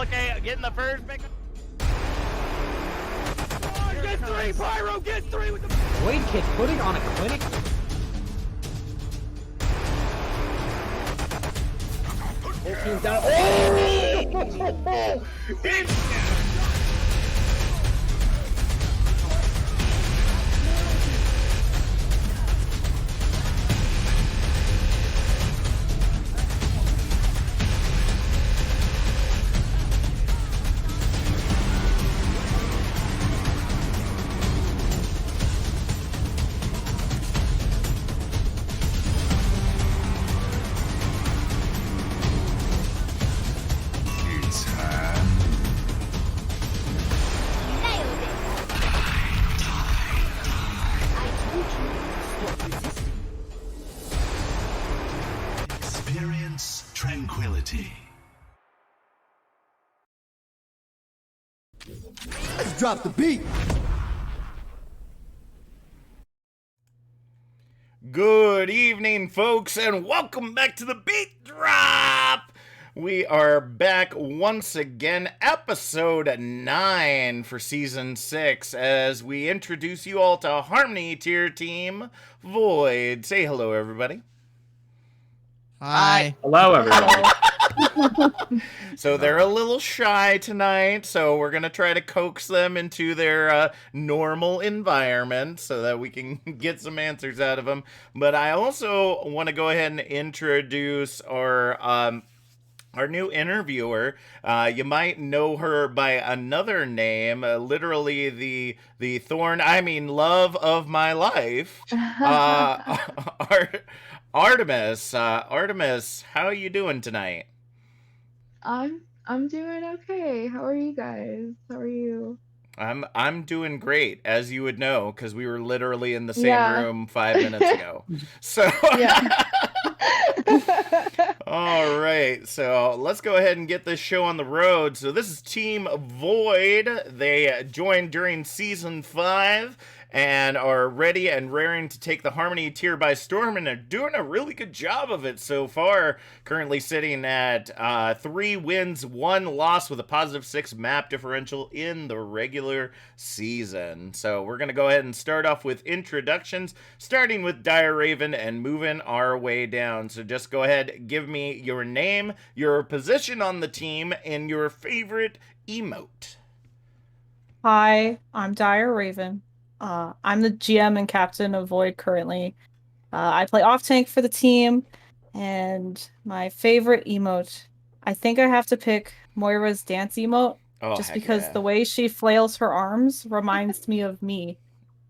Okay, getting the first pick. Oh, get three, Pyro, get three with the Void Kid putting on a clinic. Whole team's down. Oh! Experience tranquility. Let's drop the beat. Good evening, folks, and welcome back to the BeatDrop. We are back once again, episode 9 for season 6, as we introduce you all to Harmony Tier Team Void. Say hello, everybody. Hi. Hello, everybody. So they're a little shy tonight, so we're going to try to coax them into their normal environment so that we can get some answers out of them. But I also want to go ahead and introduce our new interviewer. You might know her by another name, literally the thorn, love of my life. Artemis. Artemis, how are you doing tonight? I'm doing okay. How are you guys? How are you? I'm doing great, as you would know, because we were literally in the same Yeah. room 5 minutes ago. So Yeah. all right, so let's go ahead and get this show on the road. So this is Team Void. They joined during Season 5 and are ready and raring to take the Harmony tier by storm, and they're doing a really good job of it so far. Currently sitting at 3 wins, 1 loss with a positive 6 map differential in the regular season. So we're going to go ahead and start off with introductions, starting with Dire Raven and moving our way down. So just go ahead, give me your name, your position on the team, and your favorite emote. Hi, I'm Dire Raven. I'm the GM and captain of Void currently. I play off tank for the team, and my favorite emote, I think I have to pick Moira's dance emote, just because the way she flails her arms reminds me of me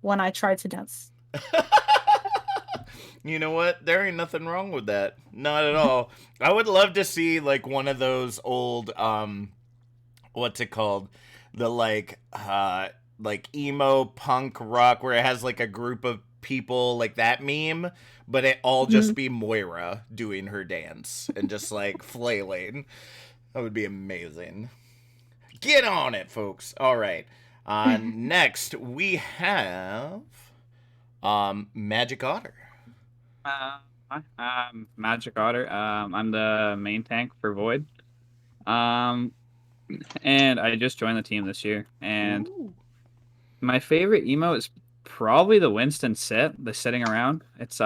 when I try to dance. You know what? There ain't nothing wrong with that. Not at all. I would love to see like one of those old what's it called? The like emo punk rock where it has like a group of people, like that meme, but it all just be Moira doing her dance and just like flailing. That would be amazing. Get on it, folks. All right. Next we have Magic Otter. Hi, I'm Magic Otter. I'm the main tank for Void. And I just joined the team this year. And my favorite emote is probably the Winston sit, the sitting around. It's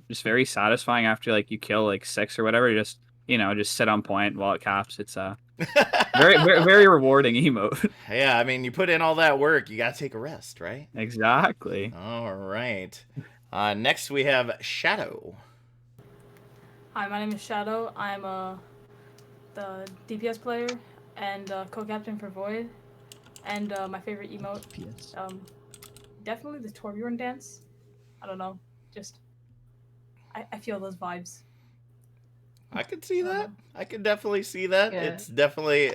just very satisfying after like you kill like 6 or whatever. You just just sit on point while it caps. It's very, very, very rewarding emote. Yeah, I mean, you put in all that work, you gotta take a rest, right? Exactly. All right. Next we have Shadow. Hi, my name is Shadow. I'm the DPS player and co-captain for Void. And my favorite emote, definitely the Torbjorn dance. I don't know, just I feel those vibes. I could see that. I could definitely see that. Yeah. It's definitely,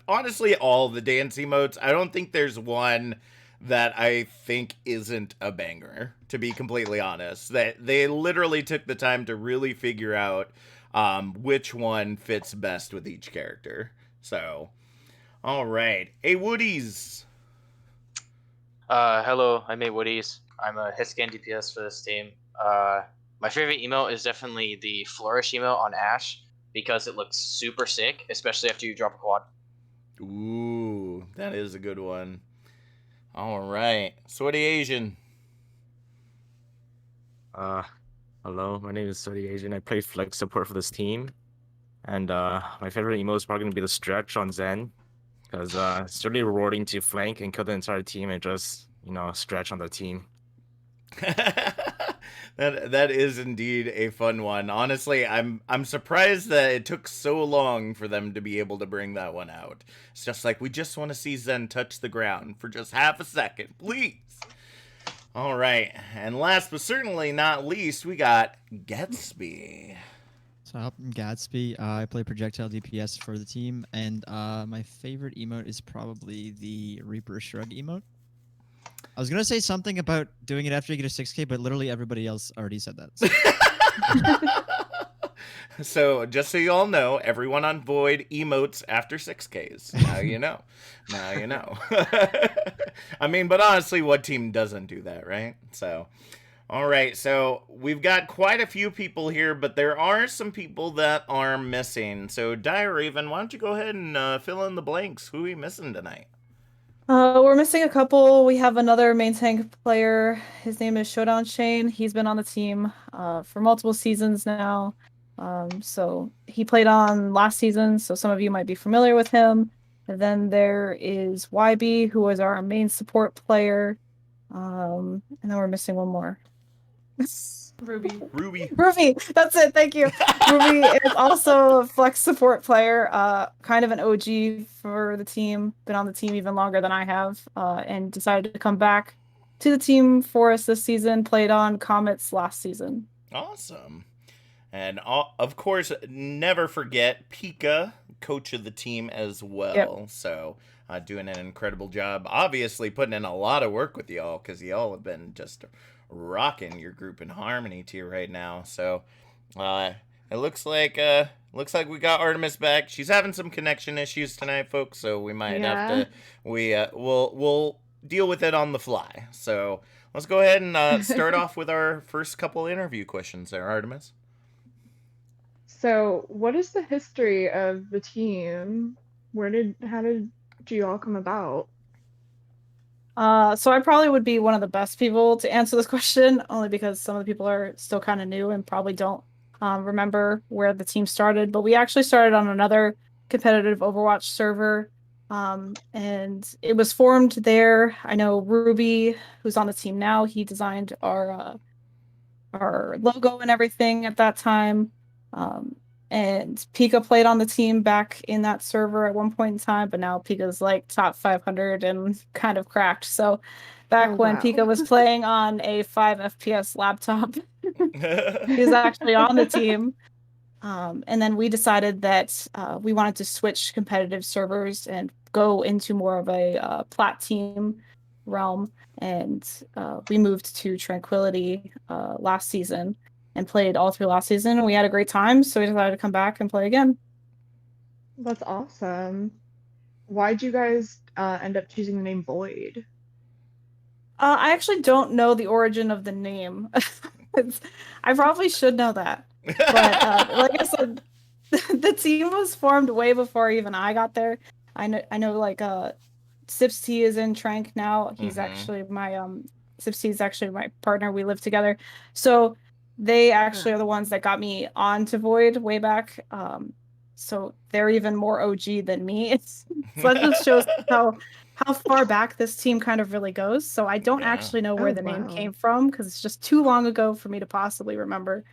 honestly, all the dance emotes. I don't think there's one that I think isn't a banger, to be completely honest. That they literally took the time to really figure out which one fits best with each character. So, all right. Hey, Woodies. Hello, I'm Woodies. I'm a Hiscan DPS for this team. My favorite emote is definitely the Flourish emote on Ashe because it looks super sick, especially after you drop a quad. Ooh, that is a good one. All right. Sweaty Asian. Uh, Hello, my name is Sody Asian. I play flex support for this team. And my favorite emo is probably gonna be the stretch on Zen. Because it's really rewarding to flank and kill the entire team and just, stretch on the team. That is indeed a fun one. Honestly, I'm surprised that it took so long for them to be able to bring that one out. It's just like we just want to see Zen touch the ground for just half a second, please. All right, and last but certainly not least, we got Gatsby. So I'm Gatsby. I play projectile DPS for the team, and my favorite emote is probably the Reaper Shrug emote. I was gonna say something about doing it after you get a 6K, but literally everybody else already said that. So. So just so you all know, everyone on Void emotes after 6Ks. Now you know. Now you know. I mean, but honestly, what team doesn't do that, right? So, all right. So we've got quite a few people here, but there are some people that are missing. So, Dire Raven, why don't you go ahead and fill in the blanks? Who are we missing tonight? We're missing a couple. We have another main tank player. His name is Showdown Shane. He's been on the team for multiple seasons now. So he played on last season, so some of you might be familiar with him. And then there is YB, who was our main support player. And then we're missing one more. Ruby. Ruby, that's it. Thank you. Ruby is also a flex support player, kind of an OG for the team. Been on the team even longer than I have, and decided to come back to the team for us this season. Played on Comets last season. Awesome. And of course, never forget Pika, coach of the team as well. Yep. So doing an incredible job. Obviously putting in a lot of work with y'all because y'all have been just rocking your group in Harmony tier right now. So it looks like we got Artemis back. She's having some connection issues tonight, folks. So we might have to we'll deal with it on the fly. So let's go ahead and start off with our first couple interview questions there, Artemis. So, what is the history of the team? How did you all come about? So I probably would be one of the best people to answer this question, only because some of the people are still kind of new and probably don't remember where the team started. But we actually started on another competitive Overwatch server, and it was formed there. I know Ruby, who's on the team now, he designed our logo and everything at that time. And Pika played on the team back in that server at one point in time, but now Pika's like top 500 and kind of cracked. So back when Pika was playing on a 5 FPS laptop, he was actually on the team. And then we decided that we wanted to switch competitive servers and go into more of a plat team realm. And we moved to Tranquility last season and played all through last season. And we had a great time, so we decided to come back and play again. That's awesome. Why'd you guys end up choosing the name Void? I actually don't know the origin of the name. I probably should know that. But like I said, the team was formed way before even I got there. I know like Sips T is in Trank now. He's actually my Sips T is actually my partner. We live together. So they actually are the ones that got me onto Void way back. So they're even more OG than me. So that just shows how far back this team kind of really goes. So I don't actually know where the name came from because it's just too long ago for me to possibly remember.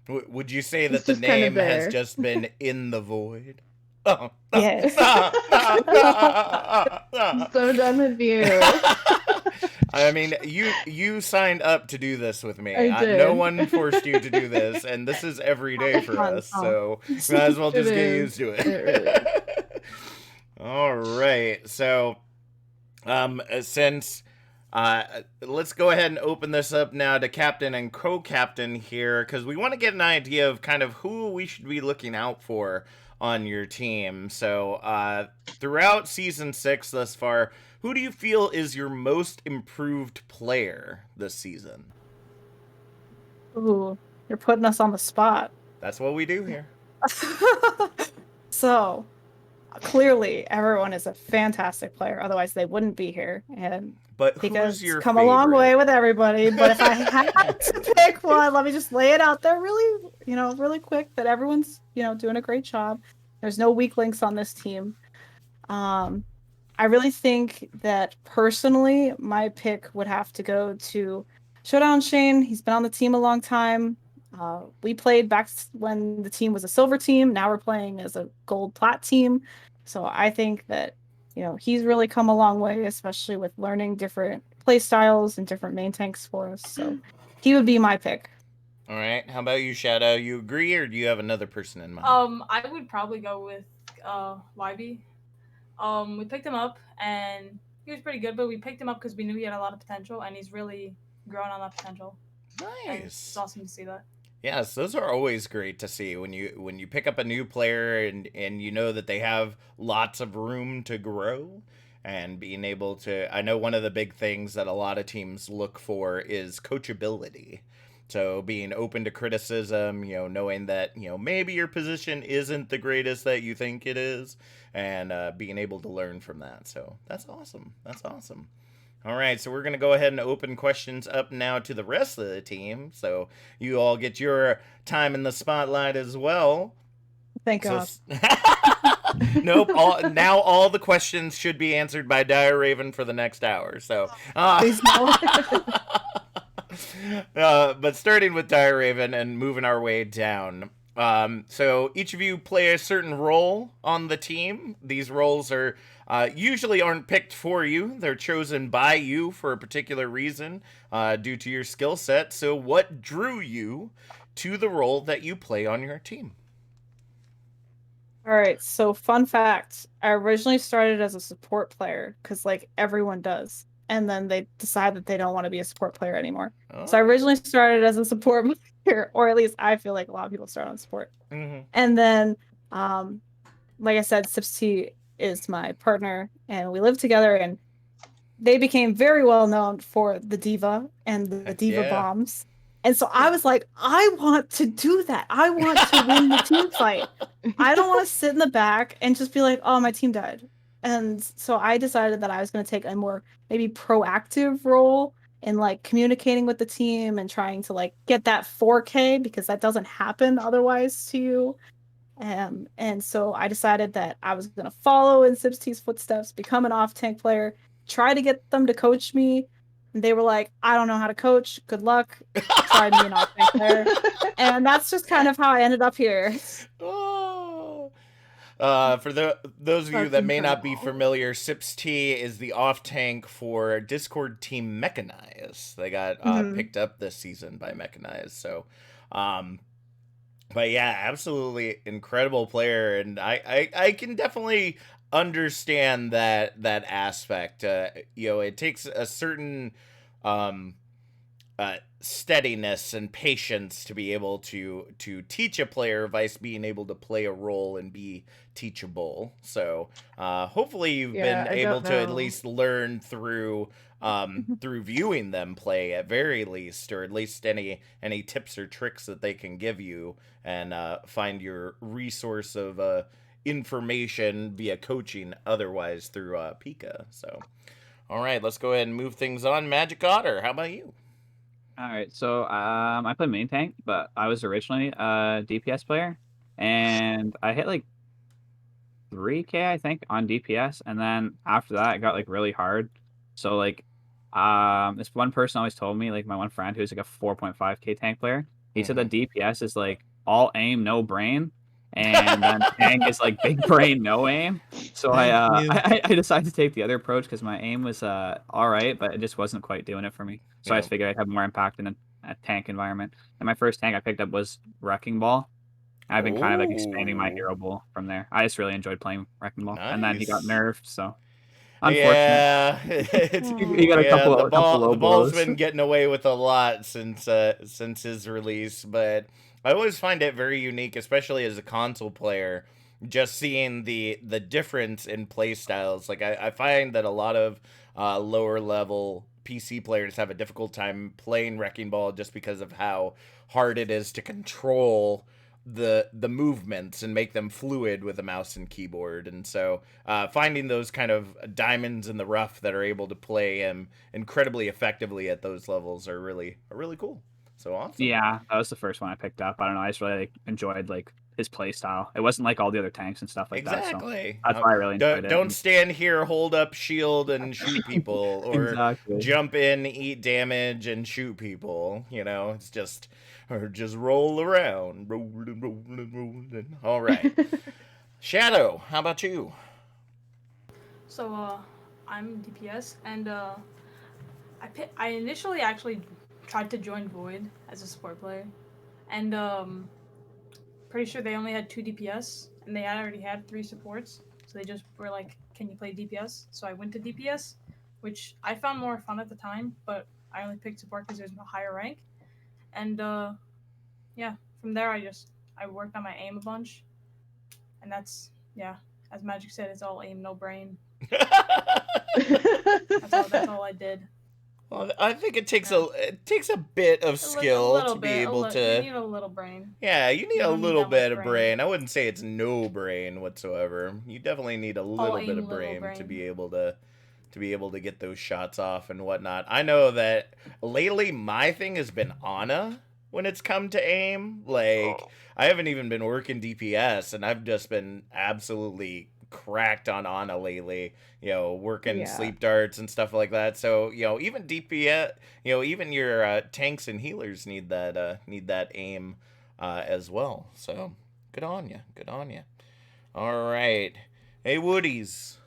Would you say that the name has just been in the void? Oh, yes. I'm so done with you. I mean, you signed up to do this with me. I did. No one forced you to do this, and this is every day for us, so might as well just get used to it. Really All right, so since let's go ahead and open this up now to captain and co-captain here, because we want to get an idea of kind of who we should be looking out for on your team. So throughout season 6 thus far, who do you feel is your most improved player this season? Ooh, you're putting us on the spot. That's what we do here. So, clearly everyone is a fantastic player. Otherwise, they wouldn't be here. And But who's Pika's your come a long way favorite? with everybody. But if I had to pick one, let me just lay it out there really, really quick that everyone's, doing a great job. There's no weak links on this team. I really think that personally, my pick would have to go to Showdown Shane. He's been on the team a long time. We played back when the team was a silver team. Now we're playing as a gold plat team. So I think that, he's really come a long way, especially with learning different play styles and different main tanks for us. So he would be my pick. All right. How about you, Shadow? You agree, or do you have another person in mind? I would probably go with YB. We picked him up and he was pretty good, but we picked him up because we knew he had a lot of potential, and he's really grown on that potential. And it's Nice. awesome to see that. Yes, those are always great to see when you pick up a new player and you know that they have lots of room to grow and being able to. I know one of the big things that a lot of teams look for is coachability. So being open to criticism, knowing that, maybe your position isn't the greatest that you think it is, and being able to learn from that. So that's awesome. That's awesome. All right, so we're going to go ahead and open questions up now to the rest of the team. So you all get your time in the spotlight as well. Thank God. Nope. Now all the questions should be answered by Dire Raven for the next hour. So, Please no. but starting with Dire Raven and moving our way down. So each of you play a certain role on the team. These roles are usually aren't picked for you. They're chosen by you for a particular reason due to your skill set. So what drew you to the role that you play on your team? All right, so fun fact, I originally started as a support player because everyone does. And then they decide that they don't want to be a support player anymore. Oh. So I originally started as a support player, or at least I feel like a lot of people start on support. Mm-hmm. And then, like I said, S6E9 is my partner, and we live together, and they became very well known for the diva and the diva bombs. And so I was like, I want to do that. I want to win the team fight. I don't want to sit in the back and just be like, oh, my team died. And so I decided that I was going to take a more maybe proactive role in communicating with the team and trying to get that 4K, because that doesn't happen otherwise to you. And so I decided that I was going to follow in S6E's footsteps, become an off-tank player, try to get them to coach me. And they were like, I don't know how to coach. Good luck. Try me an off-tank player. And that's just kind of how I ended up here. Oh. For those of you that may not be familiar, S6E is the off tank for Discord team Mechanize. They got picked up this season by Mechanize. So, but yeah, absolutely incredible player, and I can definitely understand that aspect. It takes a certain steadiness and patience to be able to teach a player vice being able to play a role and be teachable. So hopefully you've been able to at least learn through through viewing them play at very least, or at least any tips or tricks that they can give you, and find your resource of information via coaching otherwise through Pika. So all right, let's go ahead and move things on. Magic Otter, how about you? All right, so I play main tank, but I was originally a DPS player, and I hit 3K, I think, on DPS, and then after that, it got really hard. So this one person always told me, my one friend who's a 4.5K tank player, he said that DPS is all aim, no brain, and then tank is big brain, no aim. So I decided to take the other approach because my aim was all right, but it just wasn't quite doing it for me. So I just figured I'd have more impact in a tank environment. And my first tank I picked up was Wrecking Ball. I've been kind of expanding my hero pool from there. I just really enjoyed playing Wrecking Ball, and then he got nerfed, so unfortunate. Yeah, he got a couple the low ball's blows. been getting away with a lot since his release, but I always find it very unique, especially as a console player, just seeing the difference in play styles. I find that a lot of lower level PC players have a difficult time playing Wrecking Ball just because of how hard it is to control the movements and make them fluid with a mouse and keyboard. And so finding those kind of diamonds in the rough that are able to play him incredibly effectively at those levels are really cool. So awesome. Yeah, that was the first one I picked up. I don't know. I just really enjoyed like his play style. It wasn't like all the other tanks and stuff like that. So Exactly. that's why I really enjoyed it. Don't stand here, hold up shield and shoot people, or Exactly. jump in, eat damage, and shoot people. You know, it's just or just roll around, rolling. All right. Shadow, how about you? So I'm DPS, and I initially actually tried to join Void as a support player, and pretty sure they only had 2 DPS, and they already had 3 supports, so they just were like, "Can you play DPS?" So I went to DPS, which I found more fun at the time, but I only picked support because it was a higher rank, and yeah, from there I worked on my aim a bunch, and that's as Magic said, it's all aim, no brain. That's all I did. Well, I think it takes a bit of skill to be able to. You need a little brain. Yeah, you need You a don't need little that much bit of brain. brain. I wouldn't say it's no brain whatsoever. You definitely need a little bit aim, of little brain to brain. be able to get those shots off and whatnot. I know that lately my thing has been Ana when it's come to aim. Like I haven't even been working DPS, and I've just been absolutely cracked on Ana lately. You know, working Yeah. sleep darts and stuff like that. So you know, even DPS, you know, even your tanks and healers need that aim as well. So good on you. Good on you. All right. Hey, Woodies.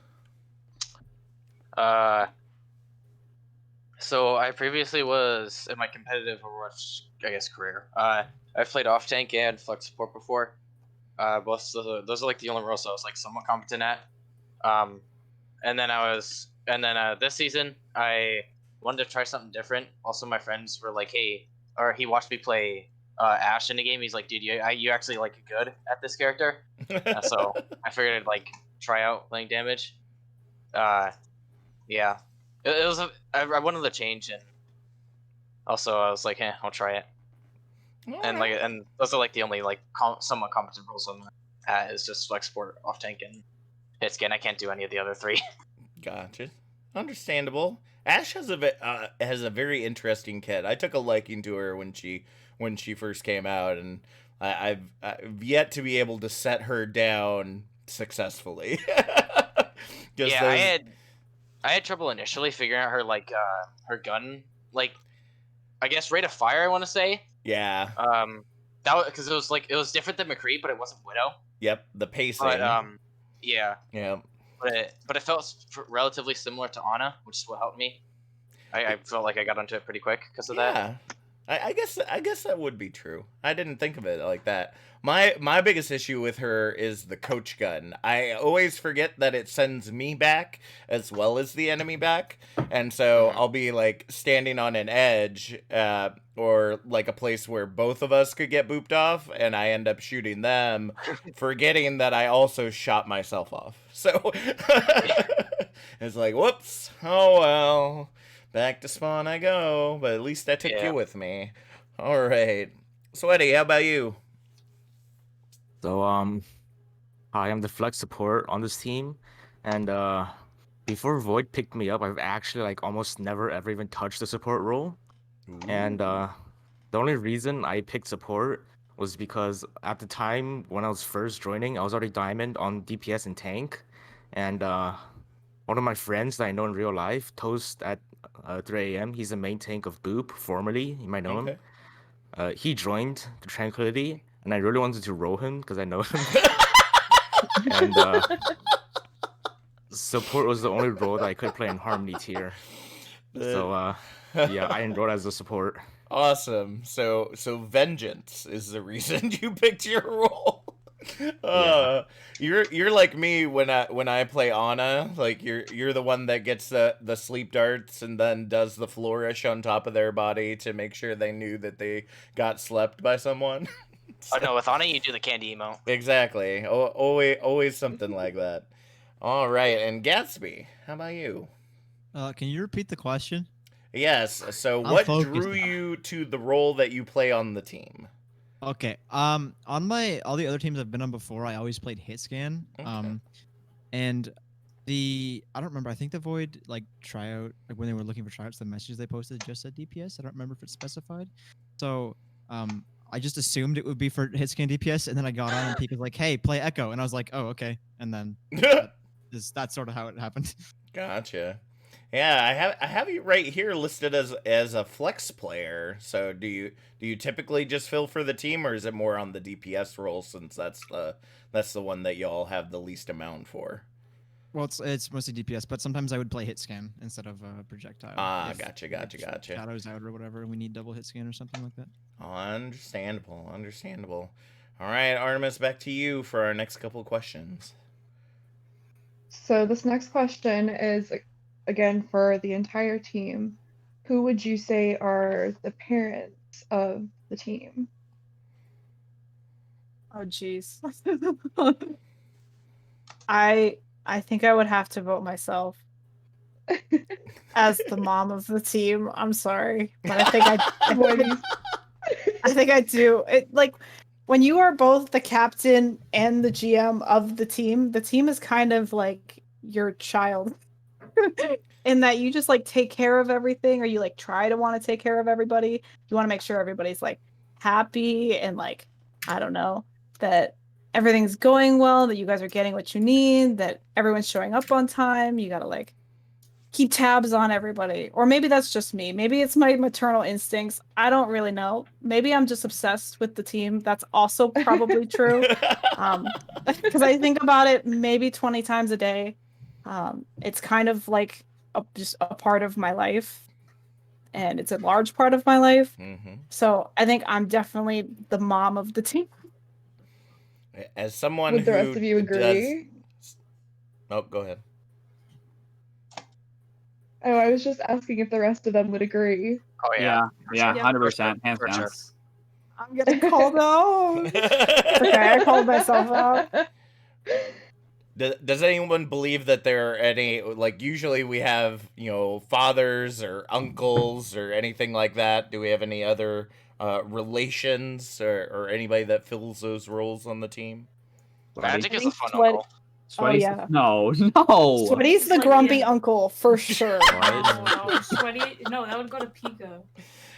So I previously was in my competitive Overwatch, I guess, career. I've played off tank and flex support before. Those are like the only roles I was like somewhat competent at. And then this season I wanted to try something different. Also, my friends were like, "Hey," or he watched me play Ash in the game. He's like, "Dude, you actually like good at this character." So I figured I'd like try out playing damage. Yeah, it was I wanted to change, and also I was like, I'll try it. And those are like the only like somewhat competent roles I'm at is just flex support, off tank, and hit scan. I can't do any of the other 3. Gotcha. Understandable. Ash has a very interesting kit. I took a liking to her when she first came out, and I've yet to be able to set her down successfully. I had trouble initially figuring out her gun, like I guess rate of fire. I want to say. Yeah. That was because it was different than McCree, but it wasn't Widow. Yep. The pacing. But yeah. Yeah. But it felt relatively similar to Ana, which is what helped me. I felt like I got onto it pretty quick because of that. I guess that would be true. I didn't think of it like that. My biggest issue with her is the coach gun. I always forget that it sends me back as well as the enemy back, and so I'll be like standing on an edge, or like a place where both of us could get booped off, and I end up shooting them, forgetting that I also shot myself off. So it's like, whoops. Oh well. Back to spawn I go, but at least I took you with me. All right. Sweaty, how about you? So hi, I'm the flex support on this team, and before Void picked me up, I've actually like almost never ever even touched the support role. And the only reason I picked support was because at the time when I was first joining, I was already diamond on DPS and tank, and one of my friends that I know in real life, Toast at 3 a.m. He's the main tank of Boop, formerly. You might know him. He joined the Tranquility, and I really wanted to roll him because I know him. And support was the only role that I could play in Harmony tier. So yeah, I enrolled as a support. Awesome. So vengeance is the reason you picked your role. You're like me when I play Ana. Like you're the one that gets the sleep darts and then does the flourish on top of their body to make sure they knew that they got slept by someone. Oh no, with Ana you do the candy emote. Exactly. Always something like that. All right, and Gatsby, how about you? Can you repeat the question? Yes. So I'm what focused drew now. you to the role that you play on the team? Okay. On all the other teams I've been on before, I always played hit scan. Okay. And I don't remember. I think the Void tryout, like when they were looking for tryouts, the messages they posted just said DPS. I don't remember if it's specified. So I just assumed it would be for hit scan DPS, and then I got on and Pika's like, "Hey, play Echo," and I was like, "Oh, okay." And then that's sort of how it happened. Gotcha. Yeah, I have you right here listed as a flex player. So do you typically just fill for the team, or is it more on the DPS role since that's the one that y'all have the least amount for? Well, it's mostly DPS, but sometimes I would play hit scan instead of projectile. Ah, if- gotcha. if Shadow's out or whatever, and we need double hit scan or something like that. Understandable. All right, Artemis, back to you for our next couple of questions. So this next question is again for the entire team. Who would you say are the parents of the team? Oh jeez. I think I would have to vote myself as the mom of the team. I'm sorry, but I think I think I do. It like when you are both the captain and the GM of the team is kind of like your child. In that you just like take care of everything, or you like try to want to take care of everybody. You want to make sure everybody's like happy and like, I don't know, that everything's going well, that you guys are getting what you need, that everyone's showing up on time. You gotta like keep tabs on everybody. Or maybe that's just me. Maybe it's my maternal instincts. I don't really know. Maybe I'm just obsessed with the team. That's also probably true. Because I think about it maybe 20 times a day. It's kind of like just a part of my life, and it's a large part of my life. Mm-hmm. So I think I'm definitely the mom of the team. As someone Would the who rest of you agree? Oh, go ahead. Oh, I was just asking if the rest of them would agree. Oh yeah, Yeah, sure. 100%, hands For down. sure. I'm getting called out. Okay, I called myself out. Does anyone believe that there are any, like, usually we have, fathers or uncles or anything like that? Do we have any other relations or anybody that fills those roles on the team? Magic is a fun Sweat- uncle. Sweaty's yeah. No. Sweaty's the grumpy uncle for sure. No, Sweaty. No, that would go to Pika.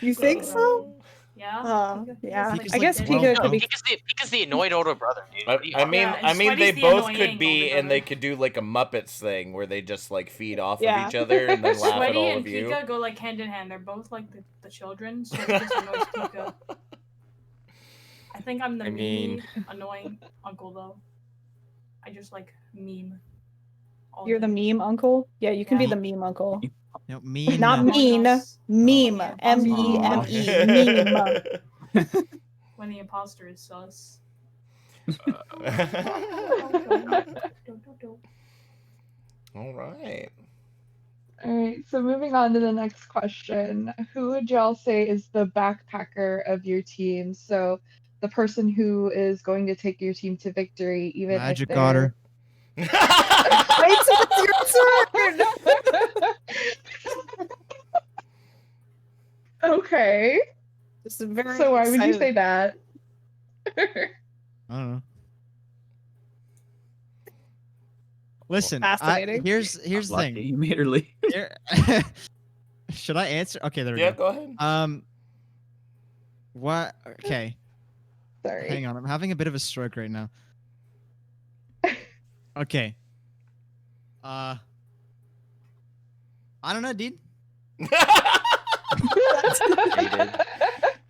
You think so? Yeah. Yeah. Pika's I guess like Pika 12 could be. Pika's the annoyed older brother, dude. I mean, Yeah, and they Sweaty's the both annoying could be, older and they brother. could do like a Muppets thing where they just like feed off Yeah. of each other and then laugh at Sweaty all and of you. Pika go like hand in hand. They're both like the children. Sweaty just annoys Pika. I think I'm the annoying uncle though. I just like meme. You're the meme uncle? Yeah, you can be Yeah. the meme uncle. No, mean. Not mean, meme. Yeah, MEME. Meme. When the imposter is sus. All right. All right, so moving on to the next question. Who would y'all say is the backpacker of your team? So the person who is going to take your team to victory, even Magic if they're... Otter. Wait till it's your turn! Okay. This is very So why would you exciting. say that? I don't know. Listen, Fascinating. here's the Lucky thing. you made her leave. Here- Should I answer? Okay, there we Yeah, go. go ahead. What? Okay, Sorry. hang on. I'm having a bit of a stroke right now. Okay. I don't know, dude.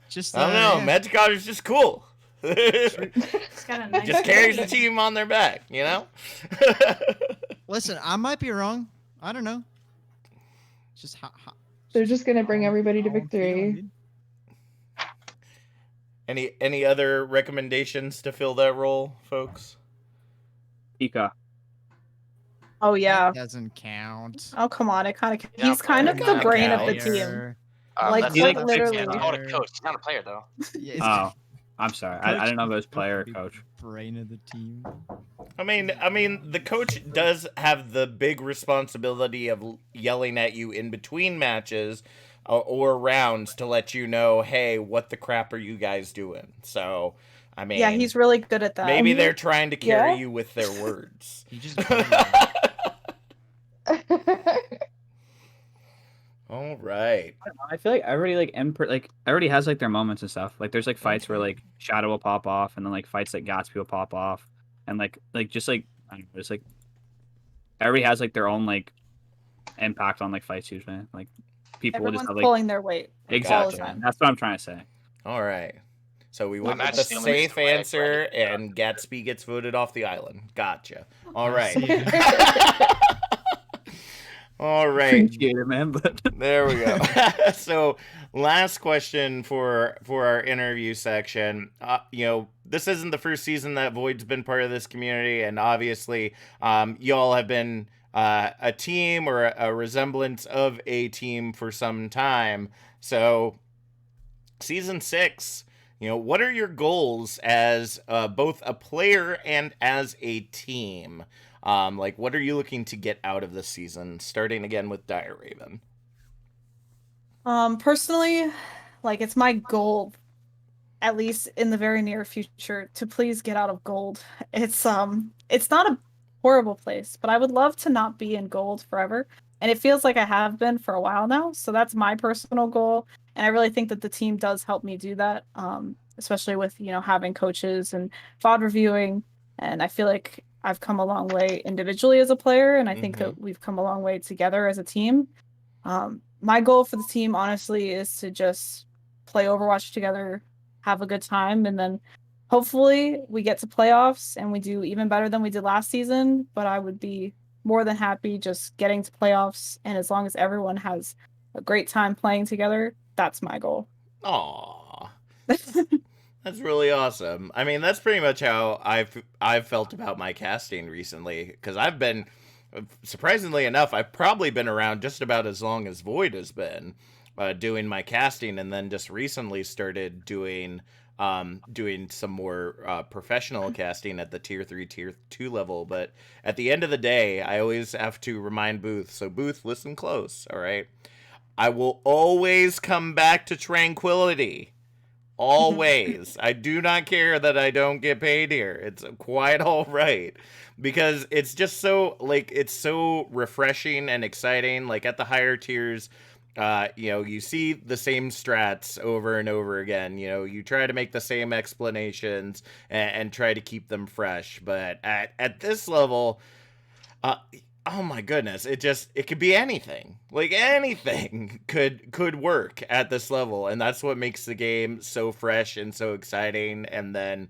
Just I don't know. yeah. Magic Otter's just cool. It's kind of nice. Just carries the team on their back, you know? Listen, I might be wrong. I don't know. It's just They're just gonna bring everybody to how I'm feeling, victory. dude. Any other recommendations to fill that role, folks? Pika. Oh yeah. That doesn't count. Oh come on, it kind of. Yeah, He's kind of but the it brain of the counts. team. Like, That's like like literally. He's called a coach. He's not a player though. Yeah, it's Oh, I'm sorry. I didn't know if it was player or could be coach. Brain of the team. I mean, the coach does have the big responsibility of yelling at you in between matches, or rounds to let you know, hey, what the crap are you guys doing? So, I mean, Yeah, he's really good at that. maybe they're trying to carry Yeah. you with their words. He just buried it. All right. I don't know, I feel like everybody like everybody has like their moments and stuff. Like there's like fights where Okay. like Shadow will pop off, and then like fights like Gatsby will pop off, and like just like I don't know, it's like everybody has like their own like impact on like fights usually. Like people will just Everyone's have like pulling their weight all the exactly. time. That's what I'm trying to say. All right. So we Not went with the match stealing is safe the right answer, way. and Gatsby gets voted off the island. Gotcha. All Nice right. save. All right. Appreciate it, man. But There we go. So, last question for our interview section. This isn't the first season that Void's been part of this community, and obviously, y'all have been a team or a resemblance of a team for some time. So, season 6. What are your goals as both a player and as a team? Like, what are you looking to get out of this season? Starting again with Dire Raven. Personally, like it's my goal, at least in the very near future, to please get out of gold. It's not a horrible place, but I would love to not be in gold forever. And it feels like I have been for a while now. So that's my personal goal. And I really think that the team does help me do that. Especially with, having coaches and VOD reviewing. And I feel like I've come a long way individually as a player, and I think that we've come a long way together as a team. My goal for the team, honestly, is to just play Overwatch together, have a good time, and then hopefully we get to playoffs and we do even better than we did last season. But I would be more than happy just getting to playoffs, and as long as everyone has a great time playing together, that's my goal. Aw. That's really awesome. I mean, that's pretty much how I've felt about my casting recently, because I've been, surprisingly enough, I've probably been around just about as long as Void has been doing my casting, and then just recently started doing some more professional casting at the tier 3, tier 2 level. But at the end of the day, I always have to remind Booth. So Booth, listen close, all right? I will always come back to Tranquility. Always. I do not care that I don't get paid here. It's quite all right. Because it's just so, like, it's so refreshing and exciting. Like, at the higher tiers, you see the same strats over and over again. You try to make the same explanations and try to keep them fresh. But at this level, oh my goodness, it could be anything. Like, anything could work at this level, and that's what makes the game so fresh and so exciting. And then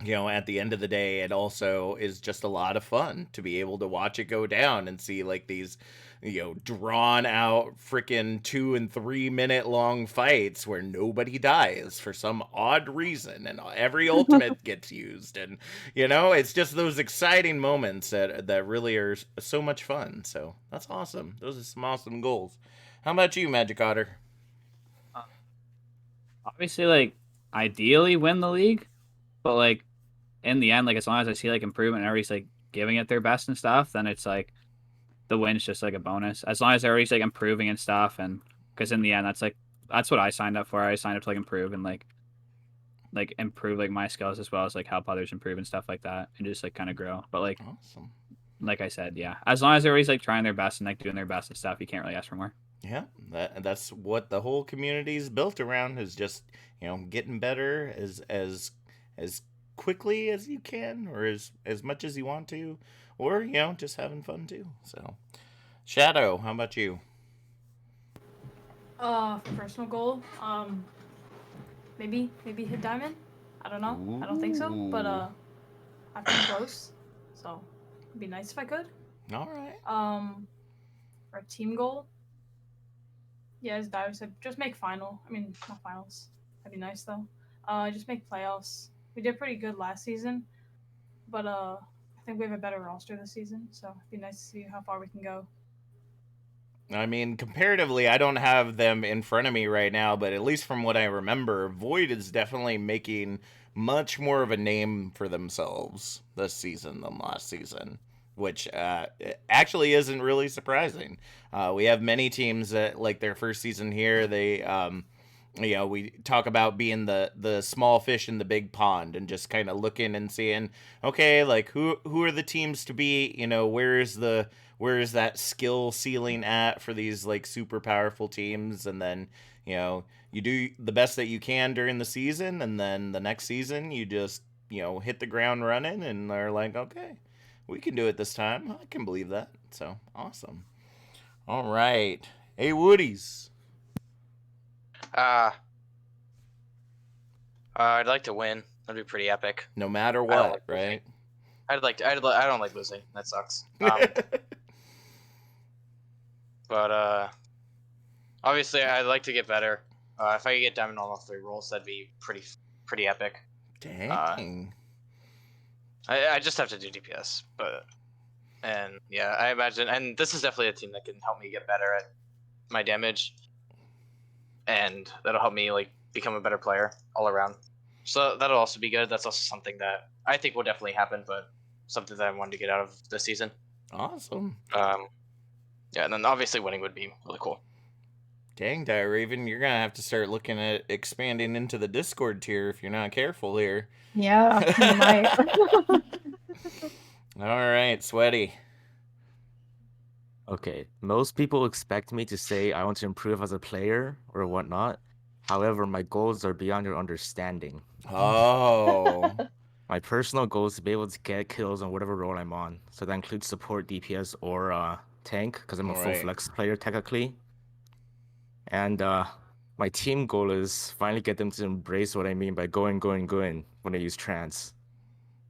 at the end of the day, it also is just a lot of fun to be able to watch it go down and see like these drawn out freaking 2 and 3 minute long fights where nobody dies for some odd reason, and every ultimate gets used. And it's just those exciting moments that really are so much fun. So that's awesome. Those are some awesome goals. How about you, Magic Otter? Obviously, like ideally win the league, but like in the end, like as long as I see like improvement and everybody's like giving it their best and stuff, then it's like the win's just like a bonus. As long as everybody's like improving and stuff, and because in the end, that's what I signed up for. I signed up to like improve and like improve like my skills as well as like help others improve and stuff like that, and just like kind of grow. But like Awesome. like I said, yeah, as long as everybody's like trying their best and like doing their best and stuff, you can't really ask for more. Yeah, that's what the whole community is built around, is just getting better as quickly as you can, or as much as you want to, or just having fun too. So, Shadow, how about you? Personal goal, maybe hit diamond. I don't know. I don't think so, but I've been close, so it'd be nice if I could. All right. For a team goal, yeah, as Dyer said, just make final. I mean, not finals. That'd be nice though. Just make playoffs. We did pretty good last season, but I think we have a better roster this season, so it'd be nice to see how far we can go. I mean, comparatively, I don't have them in front of me right now, but at least from what I remember, Void is definitely making much more of a name for themselves this season than last season. which actually isn't really surprising. We have many teams that, like their first season here, they we talk about being the small fish in the big pond and just kind of looking and seeing, okay, like who are the teams to beat? Where is that skill ceiling at for these like super powerful teams? And then you do the best that you can during the season, and then the next season you just hit the ground running, and they're like, okay, we can do it this time. I can believe that. So awesome. All right, hey Woodies. I'd like to win. That'd be pretty epic. No matter I don't what, like right? I don't like losing. That sucks. But obviously, I'd like to get better. If I could get diamond on all 3 rolls, that'd be pretty epic. Dang. I just have to do DPS, and yeah, I imagine, and this is definitely a team that can help me get better at my damage, and that'll help me like become a better player all around. So that'll also be good. That's also something that I think will definitely happen, but something that I wanted to get out of this season. Awesome. Yeah, and then obviously winning would be really cool. Dang, Dire Raven, you're gonna have to start looking at expanding into the Discord tier if you're not careful here. Yeah, you might. All right, Sweaty. Okay, most people expect me to say I want to improve as a player or whatnot. However, my goals are beyond your understanding. Oh. My personal goal is to be able to get kills on whatever role I'm on. So that includes support, DPS, or tank, because I'm a full flex player technically. And my team goal is finally get them to embrace what I mean by going when I use trance.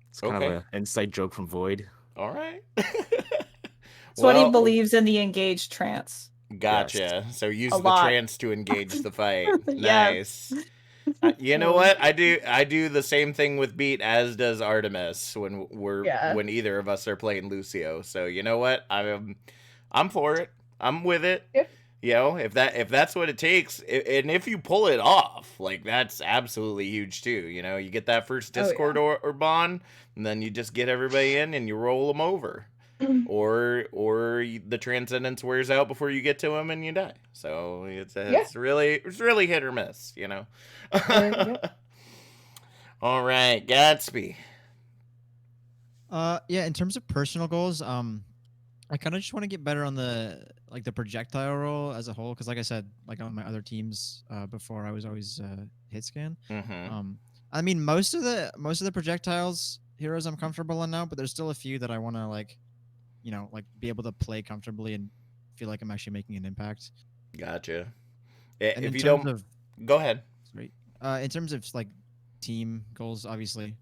It's kind of an inside joke from Void. All right. Sweaty believes in the engaged trance. Gotcha. Yes. So use the trance to engage the fight. Yes. Nice. You know what? I do the same thing with Beat as does Artemis when either of us are playing Lucio. So you know what? I'm for it. I'm with it. If that's what it takes, and if you pull it off, like that's absolutely huge too. You get that first Discord or bond, and then you just get everybody in and you roll them over, or the transcendence wears out before you get to them and you die. So it's really hit or miss. All right, Gatsby. Yeah, in terms of personal goals, I kind of just want to get better on the projectile roll as a whole, because like I said, like on my other teams before, I was always hit scan. I mean, most of the projectiles heroes I'm comfortable in now, but there's still a few that I want to be able to play comfortably and feel like I'm actually making an impact. Gotcha. And if you don't, go ahead. Sorry. In terms of like team goals, obviously,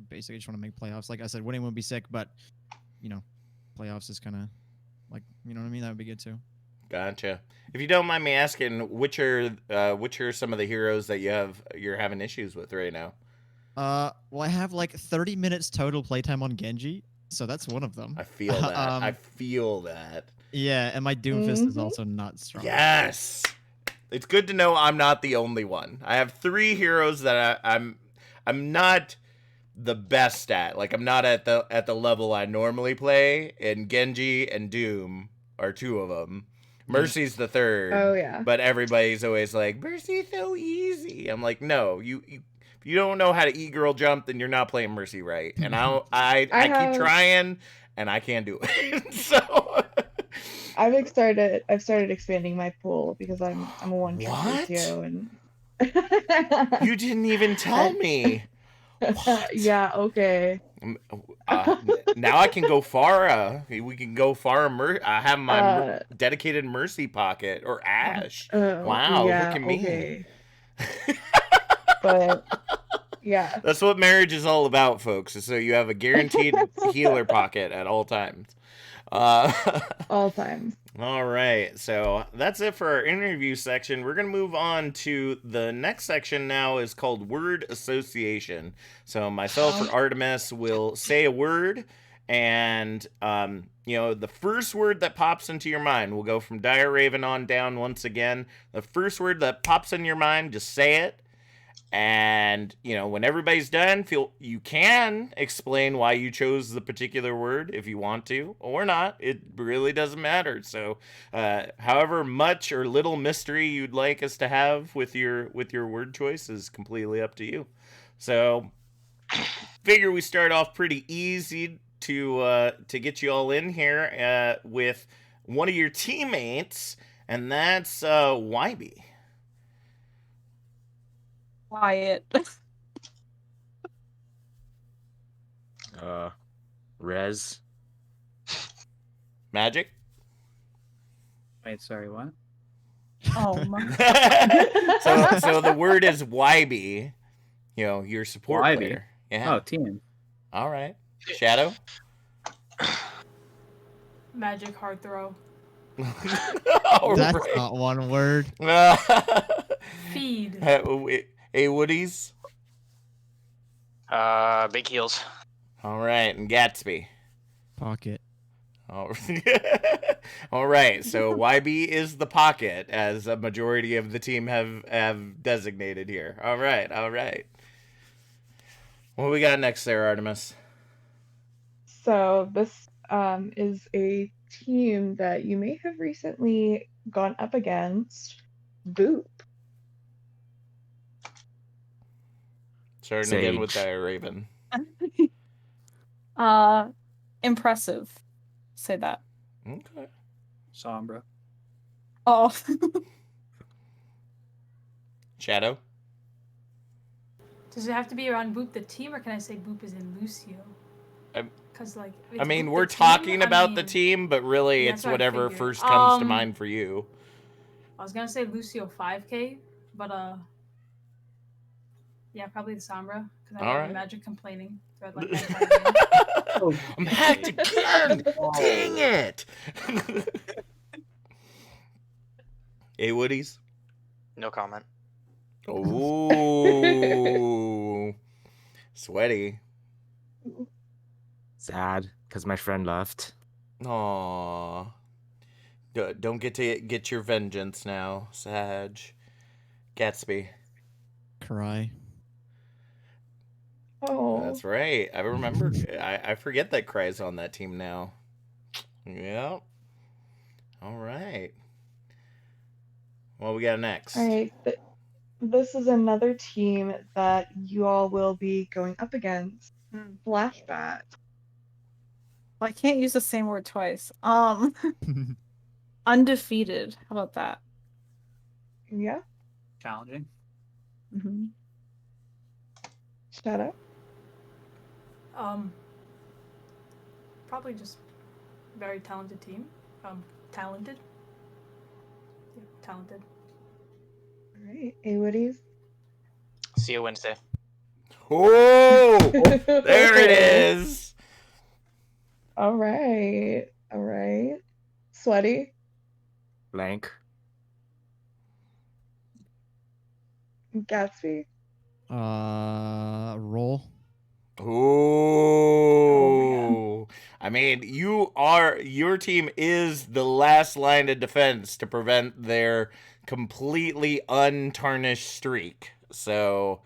basically I just want to make playoffs. Like I said, winning would be sick, but playoffs is kind of like, you know what I mean? That would be good too. Gotcha. If you don't mind me asking, which are some of the heroes that you're having issues with right now? Well, I have like 30 minutes total playtime on Genji, so that's one of them. I feel that. I feel that. Yeah, and my Doomfist is also not strong. Yes. It's good to know I'm not the only one. I have 3 heroes that I'm not the best at. Like I'm not at the level I normally play, and Genji and Doom are 2 of them. Mercy's the 3rd. Oh yeah. But everybody's always like, Mercy's so easy. I'm like, no, if you don't know how to e-girl jump, then you're not playing Mercy right. And I keep trying, and I can't do it. So I've started expanding my pool because I'm a one-trick Lucio, and you didn't even tell me. What? Yeah, okay. Now I can go Pharah. We can go Pharah. I have my dedicated Mercy pocket or Ash. Wow, yeah, look at me. Okay. But yeah, that's what marriage is all about, folks. So you have a guaranteed healer pocket at all times. All times. All right, so that's it for our interview section. We're going to move on to the next section now, is called Word Association. So myself or Artemis will say a word, and the first word that pops into your mind, we'll go from Dire Raven on down once again. The first word that pops in your mind, just say it. And, when everybody's done, you can explain why you chose the particular word if you want to, or not. It really doesn't matter. So, however much or little mystery you'd like us to have with your word choice is completely up to you. So, figure we start off pretty easy to get you all in here with one of your teammates, and that's YB. Quiet. Rez. Magic. Wait, sorry, what? Oh my. so the word is YB. Your support YB? player. Yeah. Oh, team. All right. Shadow. Magic hard throw. That's not one word. Feed. Hey, Woodies. Big heels. All right, and Gatsby. Pocket. All right, so YB is the pocket, as a majority of the team have designated here. All right. What we got next there, Artemis? So this is a team that you may have recently gone up against. Boop. Starting again with Sage. Raven. Impressive. Say that. Okay. Sombra. Oh. Shadow. Does it have to be around Boop the team, or can I say Boop is in Lucio? Because I it's mean, Boop we're the talking team, about the team, but really that's it's what I whatever figured. first comes to mind for you. I was gonna say Lucio 5K, but yeah, probably the Sombra because I All love right. the Magic complaining throughout like that entire game. I'm hacked again. Dang it. Hey, Woodies. No comment. Oh, sweaty. Sad, because my friend left. Aww. Don't get your vengeance now, Sag. Gatsby. Cry. Oh. That's right. I remember. I forget that Cry's on that team now. Yep. All right. What we got next? All right. This is another team that you all will be going up against. Flashbat. Well, I can't use the same word twice. Undefeated. How about that? Yeah. Challenging. Mm-hmm. Shadow. Probably just very talented team. Talented. Yeah, talented. All right. Woodies. See you Wednesday. Oh, there it is. All right. Sweaty. Blank. Gatsby. Roll. Oh, I mean, your team is the last line of defense to prevent their completely untarnished streak. So,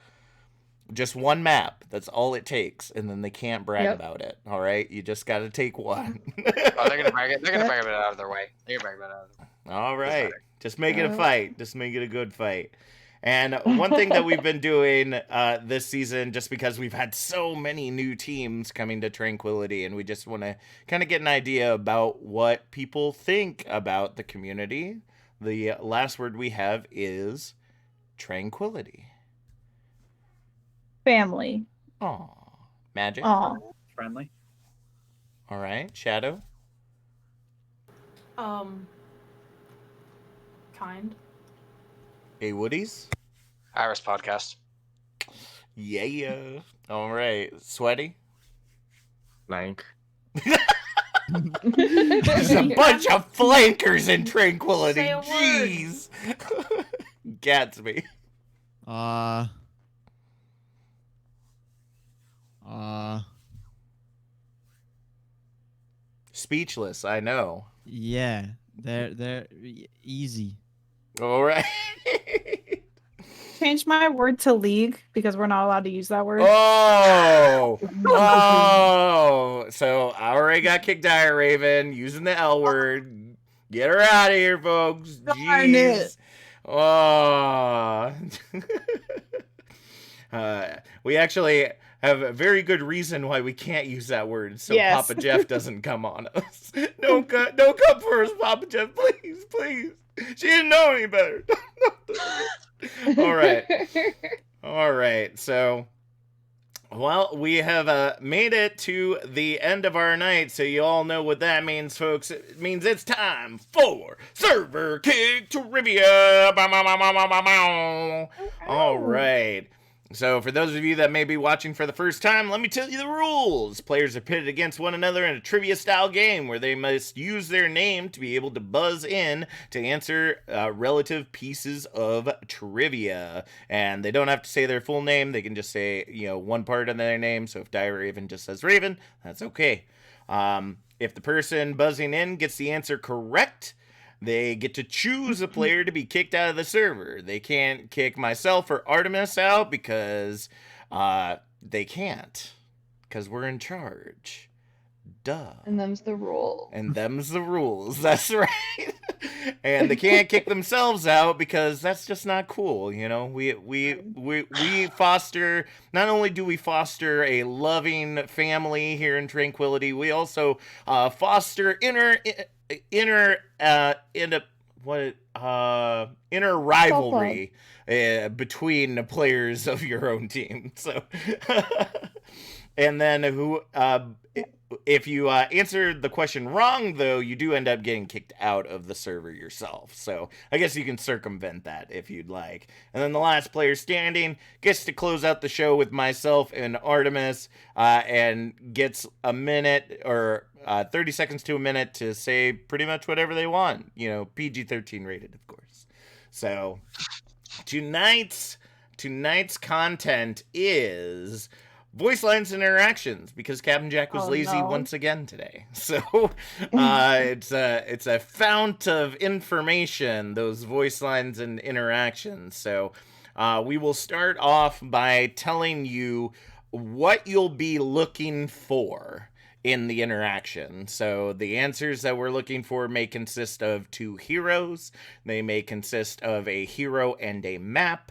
just one map. That's all it takes, and then they can't brag about it. All right, you just got to take one. Oh, they're gonna brag it. They're gonna brag it out of their way. They're gonna brag it out of their way. All right, just make it a fight. Just make it a good fight. And one thing that we've been doing this season, just because we've had so many new teams coming to Tranquility, and we just want to kind of get an idea about what people think about the community. The last word we have is Tranquility. Family. Aw. Magic. Aw. Friendly. All right. Shadow. Kind. Hey, Woodies. Iris podcast. Yeah. All right. Sweaty. Blank. There's a bunch of flankers in Tranquility. Say a Jeez. Gatsby. Speechless, I know. Yeah, they're easy. All right. change my word to league because we're not allowed to use that word. Oh, so I already got kicked out, Raven, using the L word. Get her out of here, folks. Darn it. Jeez. Oh. We actually have a very good reason why we can't use that word, so Yes. Papa Jeff doesn't come on us. Don't come for us, Papa Jeff, please, please. She didn't know any better. All right. So, well, we have made it to the end of our night, so you all know what that means, folks. It means it's time for Server Kick Trivia. All right. So, for those of you that may be watching for the first time, let me tell you the rules. Players are pitted against one another in a trivia-style game where they must use their name to be able to buzz in to answer relative pieces of trivia. And they don't have to say their full name. They can just say, one part of their name. So if Dire Raven just says Raven, that's okay. If the person buzzing in gets the answer correct, they get to choose a player to be kicked out of the server. They can't kick myself or Artemis out because they can't. Because we're in charge. Duh. And them's the rules. That's right. And they can't kick themselves out because that's just not cool. We foster, not only do we foster a loving family here in Tranquility, we also foster inner rivalry between the players of your own team. So, and then if you answered the question wrong, though, you do end up getting kicked out of the server yourself. So I guess you can circumvent that if you'd like. And then the last player standing gets to close out the show with myself and Artemis, and gets a minute or 30 seconds to a minute to say pretty much whatever they want. PG-13 rated, of course. So tonight's content is voice lines and interactions, because Captain Jack was lazy once again today. So it's a fount of information, those voice lines and interactions. So we will start off by telling you what you'll be looking for in the interaction. So the answers that we're looking for may consist of two heroes. They may consist of a hero and a map.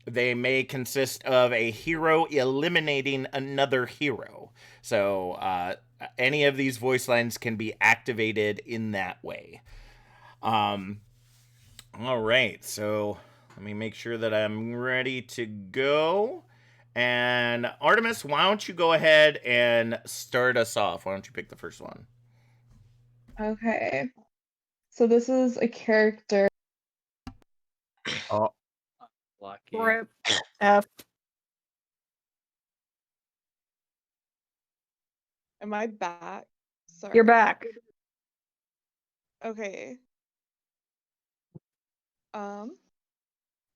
They may consist of a hero eliminating another hero. So any of these voice lines can be activated in that way. All right, so let me make sure that I'm ready to go. And Artemis, why don't you go ahead and start us off? Why don't you pick the first one? Okay. So this is a character. Oh, Lucky. Rip. F. Am I back? Sorry. You're back. Okay. On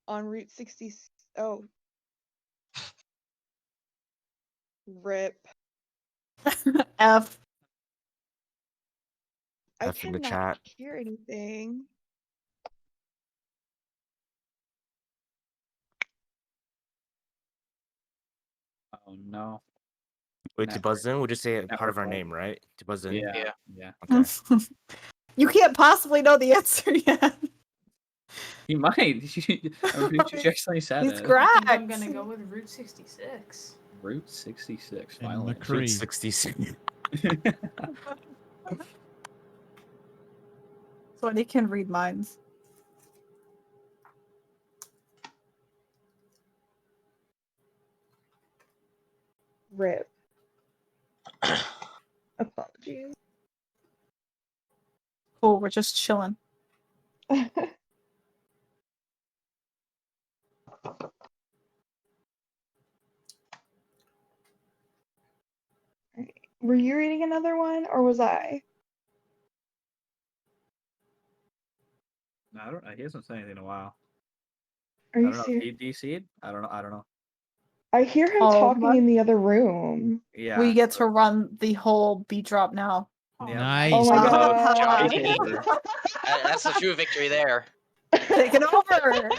Route 60. Oh. Rip. F. I F in the cannot chat. hear anything. Oh no. Wait, to buzz in, we'll just say a part of our Network name, right? To buzz in? Yeah. Okay. You can't possibly know the answer yet. You might. You actually said He's it. I think correct. I'm gonna go with Route 66. Route 66. And Finally. McCree. Route 66. So he can read minds. Rip. Apologies. Cool, we're just chilling. Were you reading another one, or was I? No, I don't. He hasn't said anything in a while. Are I you don't know. serious? He DC'd? I don't know. I hear him Oh, talking what? in the other room. Yeah. We get to run the whole BeatDrop now. Yeah. Nice. Oh my Oh, god. Johnny. That's the true victory there. Take it over.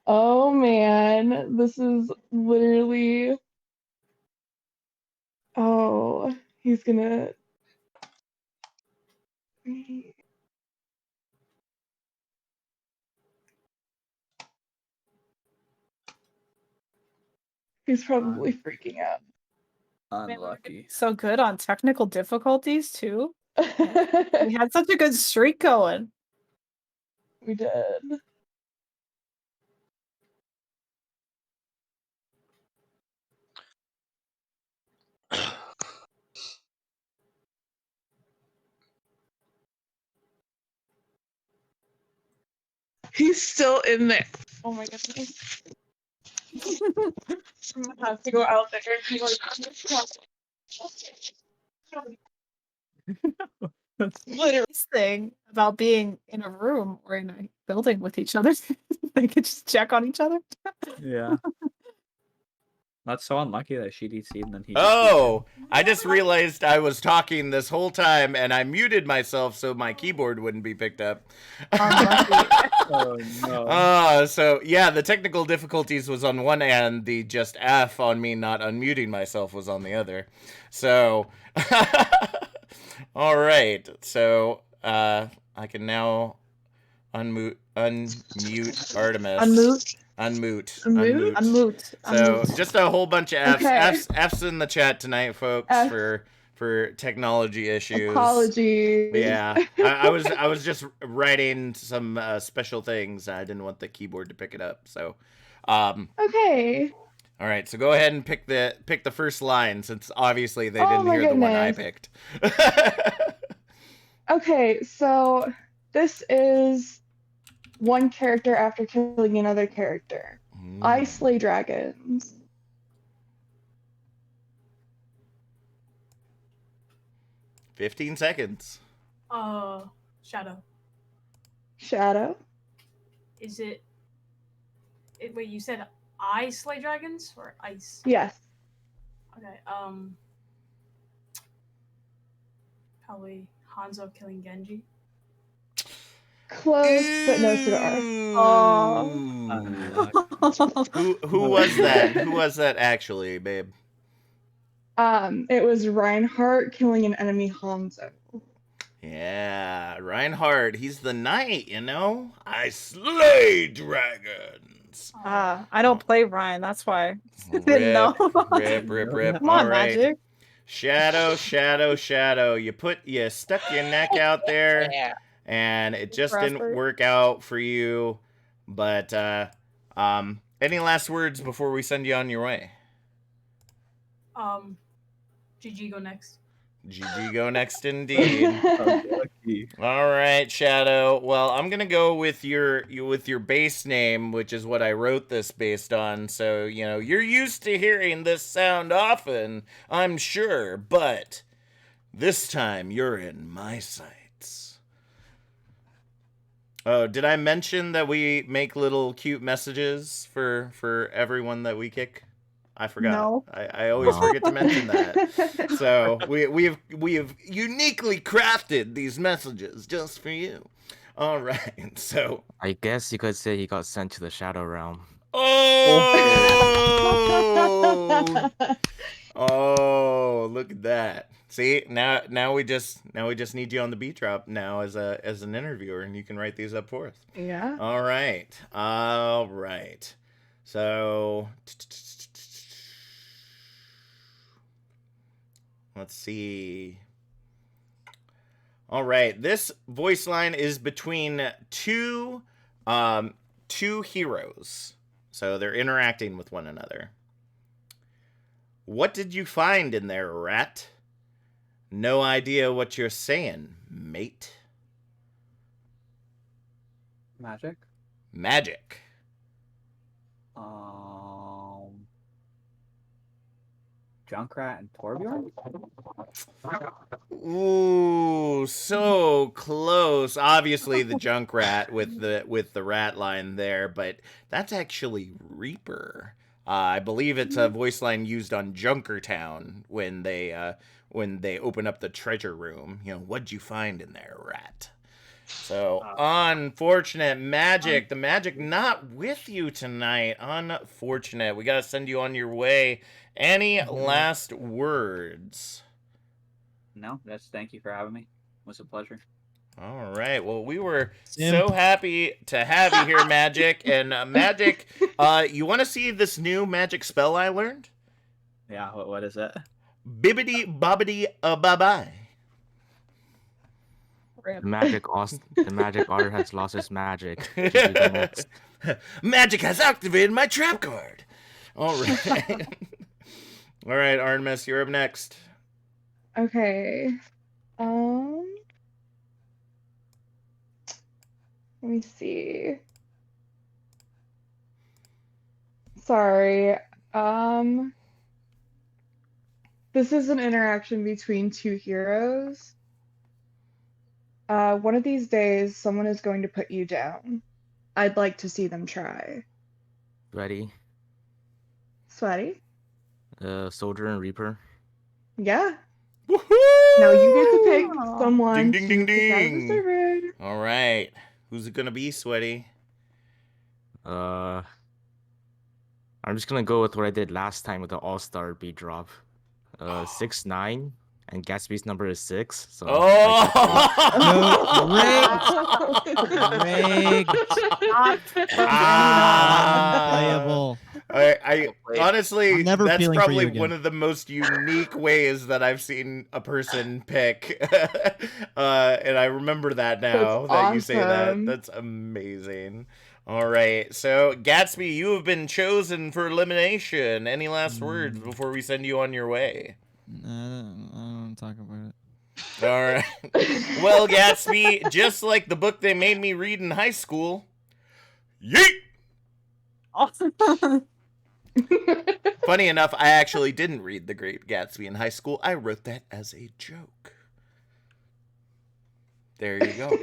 Oh man, this is literally. Oh, he's gonna. He's probably freaking out. Unlucky. So good on technical difficulties too. We had such a good streak going. We did. He's still in there. Oh my goodness. I'm gonna have to go out there and be like, literally. Nice thing about being in a room or in a building with each other, they could just check on each other. Yeah. That's so unlucky that she DC'd and then he Oh, I just realized I was talking this whole time and I muted myself so my keyboard wouldn't be picked up. Oh no. So yeah, the technical difficulties was on one end, the just F on me not unmuting myself was on the other. So, all right. So, I can now unmute Artemis. Unmute. So just a whole bunch of F's. Okay. F's in the chat tonight, folks, F. for technology issues. Apologies. Yeah, I was just writing some special things. I didn't want the keyboard to pick it up. So, Okay. all right. So go ahead and pick the first line, since obviously they Oh didn't my hear the one I goodness. picked. Okay, so this is one character after killing another character. I slay dragons. 15 seconds. Shadow. Shadow? Is it? Wait, you said I slay dragons or ice? Yes. Okay. Probably Hanzo killing Genji. Close, but no cigar. Who was that? Who was that actually, babe? It was Reinhardt killing an enemy Hanzo. Yeah, Reinhardt. He's the knight, you know? I slay dragons. I don't play Ryan, that's why. I didn't know. Rip. Come on, All right. Magic. Shadow. You stuck your neck out there, and it just didn't work out for you. But any last words before we send you on your way? GG go next. GG go next indeed. All right, Shadow. Well, I'm gonna go with your base name, which is what I wrote this based on. So you're used to hearing this sound often, I'm sure, but this time you're in my sights. Oh, did I mention that we make little cute messages for everyone that we kick? I forgot. No. I always forget to mention that. So we have uniquely crafted these messages just for you. All right. So I guess you could say he got sent to the Shadow Realm. Oh, look at that. See, now we just need you on the BeatDrop now as an interviewer, and you can write these up for us. Yeah. All right. So let's see. All right, this voice line is between two heroes. So they're interacting with one another. What did you find in there, rat? No idea what you're saying, mate. Magic. Junkrat and Torbjorn? Ooh, so close. Obviously the Junkrat with the rat line there, but that's actually Reaper. I believe it's a voice line used on Junkertown when they open up the treasure room. What'd you find in there, rat? So, unfortunate Magic. The Magic not with you tonight. Unfortunate. We got to send you on your way. Any last words? No, thank you for having me. It was a pleasure. All right. Well, we were so happy to have you here, Magic. And Magic, you want to see this new magic spell I learned? Yeah, what is it? Bibbidi bobbidi bye bye. The magic otter has lost its magic. GG, go next. Magic has activated my trap card. All right. All right, Artemis, you're up next. Okay. Let me see. Sorry. This is an interaction between two heroes. One of these days, someone is going to put you down. I'd like to see them try. Ready? Sweaty? Soldier and Reaper. Yeah. Woohoo! Now you get to pick someone Ding, ding, to kick out of the ding. server. All right. Who's it going to be, Sweaty? I'm just gonna go with what I did last time with the All-Star BeatDrop. 6E9, and Gatsby's number is 6. So Unplayable. I honestly, I'm never that's feeling for you probably again. one of the most unique ways that I've seen a person pick. And I remember that now that you say that. awesome. That's amazing. All right. So, Gatsby, you have been chosen for elimination. Any last words before we send you on your way? I don't want to talk about it. All right. Well, Gatsby, just like the book they made me read in high school, yeet! Funny enough, I actually didn't read The Great Gatsby in high school. I wrote that as a joke. There you go.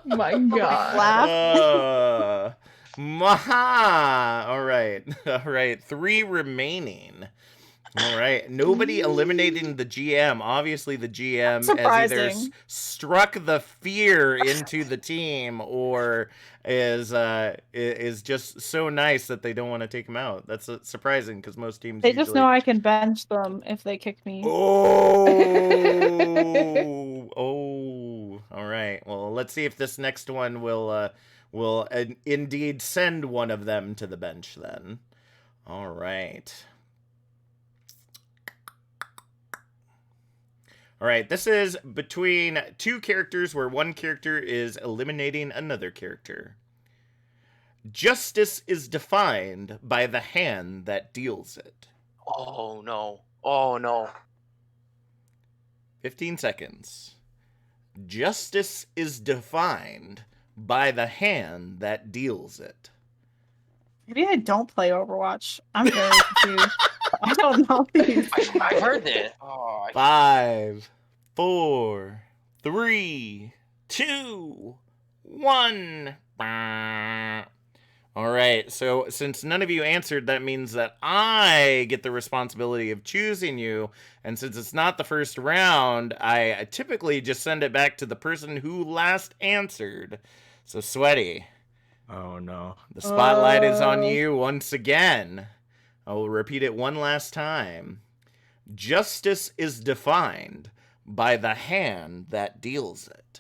My God. Maha. All right. All right. 3 remaining. All right. Nobody eliminating the GM. Obviously, the GM has either struck the fear into the team or is just so nice that they don't want to take him out. That's surprising because most teams They just know I can bench them if they kick me. Oh. Oh. All right. Well, let's see if this next one will indeed send one of them to the bench then. All right. All right, this is between 2 characters where one character is eliminating another character. Justice is defined by the hand that deals it. Oh, no. Oh, no. 15 seconds. Justice is defined by the hand that deals it. Maybe I don't play Overwatch. I'm very confused. I don't know these. I heard that. Oh, 5, 4, 3, 2, 1. All right, so since none of you answered, that means that I get the responsibility of choosing you. And since it's not the first round, I typically just send it back to the person who last answered. So, Sweaty. Oh, no. The spotlight is on you once again. I will repeat it one last time. Justice is defined by the hand that deals it.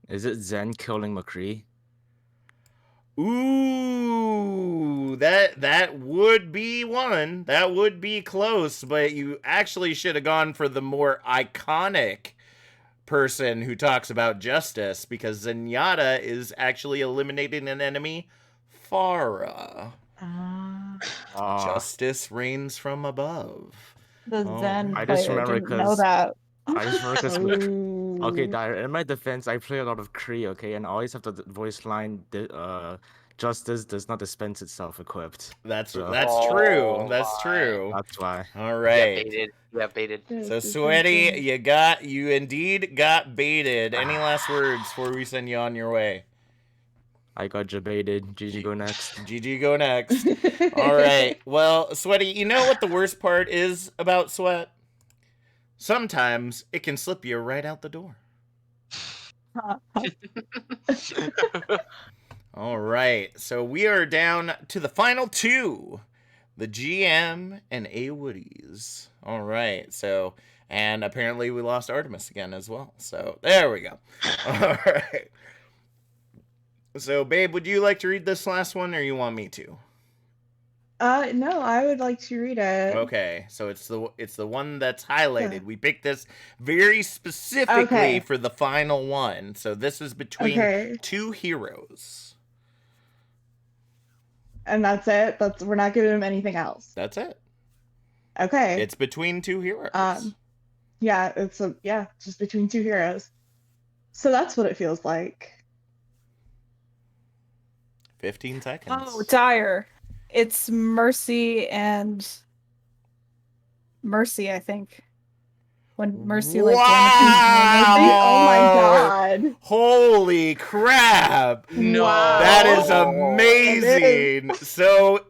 Is it Zen killing McCree? Ooh, that would be one. That would be close, but you actually should have gone for the more iconic person who talks about justice, because Zenyatta is actually eliminating an enemy, Farah. Justice reigns from above. The Zen I just player remember didn't know that. I just remember because okay, Dyer, in my defense, I play a lot of Kree, okay, and I always have the voice line. Justice does not dispense itself equipped. That's so. true. That's true. That's why. All right. Yeah, baited. So Sweaty, you indeed got baited. Any last words before we send you on your way? I got jebaited. GG go next. GG go next. All right. Well, Sweaty, you know what the worst part is about Sweat? Sometimes it can slip you right out the door. All right, so we are down to the final two, the GM and A Woodies. All right, so and apparently we lost Artemis again as well. So there we go. All right. So, babe, would you like to read this last one, or you want me to? No, I would like to read it. Okay, so it's the one that's highlighted. We picked this very specifically for the final one. So this is between two heroes. And that's it. We're not giving him anything else. That's it. Okay. It's between two heroes. Yeah, it's just between two heroes. So that's what it feels like. 15 seconds. Oh, Dire. It's Mercy and Mercy, I think. When Mercy wow! Oh my god. Holy crap. No. That is amazing. So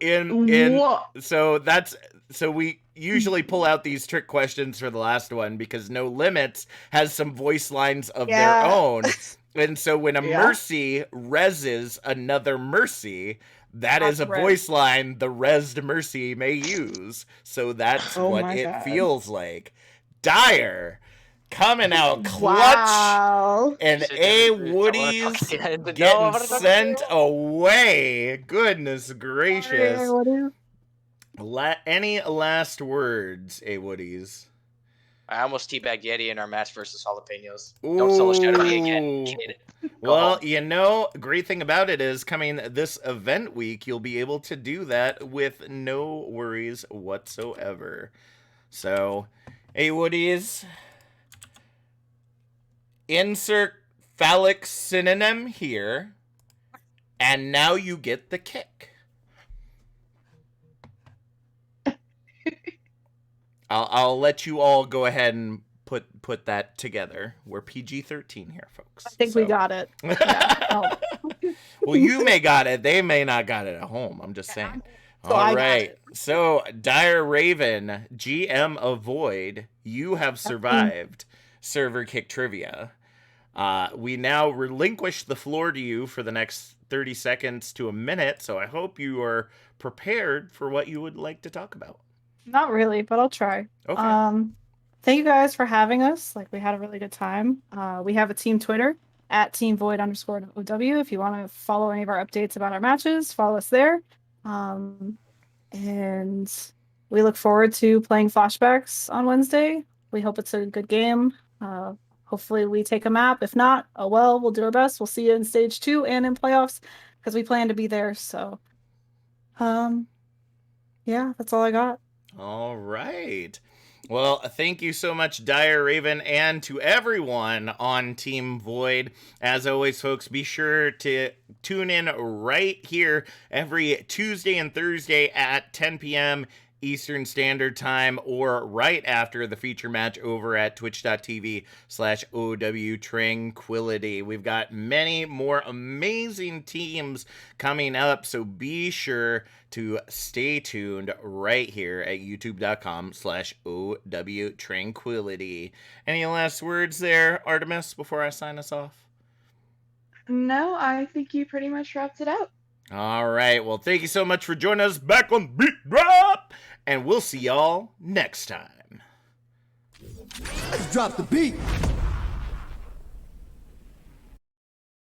we usually pull out these trick questions for the last one because No Limits has some voice lines of their own. And so when a Mercy reses another Mercy, that is a voice line the resed Mercy may use. So that's what it feels like. Dire coming out clutch, and A Woody's getting sent away. Goodness gracious. Any last words, A Woody's? I almost teabagged Yeti in our match versus Jalapenos. Don't sell a shit at me again, kid. Well, great thing about it is coming this event week, you'll be able to do that with no worries whatsoever. So, A Woody's, insert phallic synonym here, and now you get the kick. I'll let you all go ahead and put that together. We're PG-13 here, folks. I think we got it. Yeah. Well, you may got it. They may not got it at home. I'm just saying. All right. So, Dire Raven, GM of Void, you have survived Server Kick Trivia. We now relinquish the floor to you for the next 30 seconds to a minute, so I hope you are prepared for what you would like to talk about. Not really, but I'll try. Okay. Thank you guys for having us. We had a really good time. We have a team Twitter at @teamvoid_OW. If you want to follow any of our updates about our matches, follow us there. And we look forward to playing flashbacks on Wednesday. We hope it's a good game. Hopefully we take a map. If not, oh well, we'll do our best. We'll see you in stage 2 and in playoffs because we plan to be there. So, yeah, that's all I got. All right. Well, thank you so much, Dire Raven, and to everyone on Team Void. As always, folks, be sure to tune in right here every Tuesday and Thursday at 10 p.m. Eastern Standard Time, or right after the feature match over at twitch.tv/OW Tranquility. We've got many more amazing teams coming up, so be sure to stay tuned right here at youtube.com/OW Tranquility. Any last words there, Artemis, before I sign us off? No, I think you pretty much wrapped it up. All right. Well, thank you so much for joining us back on BeatDrop, and we'll see y'all next time. Let's drop the beat.